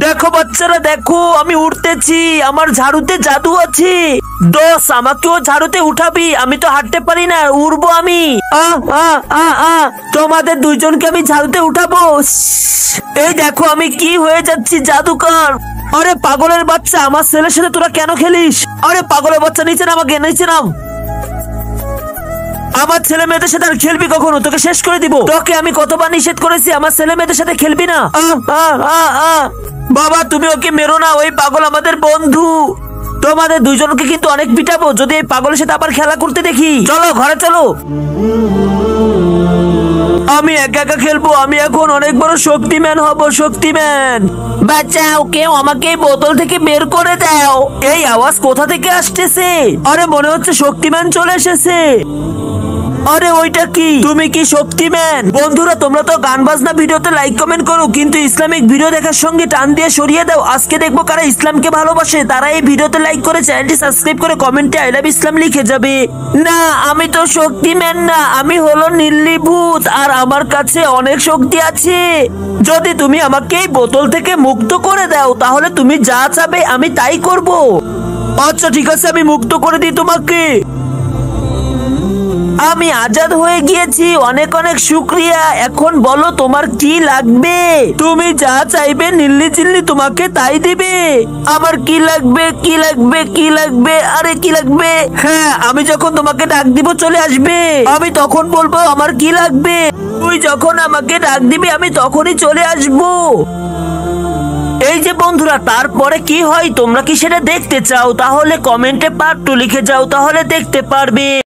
দেখো বাচ্চারা, দেখো আমি উঠতেছি, আমার ঝাড়ুতে জাদু আছে। দোষ, আমাকেও ঝাড়ুতে উঠাবি, আমি তো হাঁটতে পারি না, উড়বো আমি। তোমাদের দুইজনকে আমি ঝাড়ুতে উঠাবো। এই দেখো আমি কি হয়ে যাচ্ছি, জাদুকর। আরে পাগলের বাচ্চা, আমার ছেলের সাথে তোরা কেন খেলিস? আরে পাগলের বাচ্চা, নিচে নাম, আগে নিচে নাম। আমার ছেলে মেয়েদের সাথে আর খেলবি কখনো, তোকে শেষ করে দিব। তোকে আমি কতবার নিষেধ করেছি আমার ছেলে মেয়েদের সাথে খেলবি না। বাবা তুমি ওকে মেরো না, ওই পাগল আমাদের বন্ধু। তোমাদের দুইজনকে কিন্তু অনেক পিটাবো যদি এই পাগলের সাথে আবার খেলা করতে দেখি। চলো ঘরে চলো, আমি একা একা খেলবো। আমি এখন অনেক বড় শক্তিম্যান হব, শক্তিম্যান। বাঁচাও, কেউ আমাকে এই বোতল থেকে বের করে দাও। এই আওয়াজ কোথা থেকে আসতেছে? আরে মনে হচ্ছে শক্তিম্যান চলে এসেছে। আরে ওইটা কি? তুমি কি শক্তিম্যান? বন্ধুরা তোমরা তো গান বাজনা ভিডিওতে লাইক কমেন্ট করো, কিন্তু ইসলামিক ভিডিও দেখার সঙ্গে টান দিয়ে সরিয়ে দাও। আজকে দেখবো কারা ইসলামকে ভালোবাসে, তারা এই ভিডিওতে লাইক করে চ্যানেলটি সাবস্ক্রাইব করে কমেন্টে আই লাভ ইসলাম লিখে যাবে। না, আমি তো শক্তিম্যান না, আমি হলো নীলি ভূত, আর আমার কাছে অনেক শক্তি আছে। যদি তুমি আমাকে এই বোতল থেকে মুক্ত করে দাও তাহলে তুমি যা চাবে আমি তাই করব। আচ্ছা ঠিক আছে, আমি মুক্ত করে দিই তোমাকে। আমি আজাদ হয়ে গিয়েছি, অনেক অনেক শুক্রিয়া। এখন বলো তোমার কি লাগবে? তুমি যা চাইবে নীলি চিল্লি তোমাকে তাই দিবে। আমার কি লাগবে, কি লাগবে, কি লাগবে? আরে কি লাগবে? হ্যাঁ, আমি যখন তোমাকে ডাক দিব চলে আসবে, আমি তখন বলবো আমার কি লাগবে। তুই যখন আমাকে ডাক দিবি আমি তখনই চলে আসবো। এই যে বন্ধুরা, তারপরে কি হয় তোমরা কি সেটা দেখতে চাও? তাহলে কমেন্টে পার্ট 2 লিখে যাও, তাহলে দেখতে পারবে।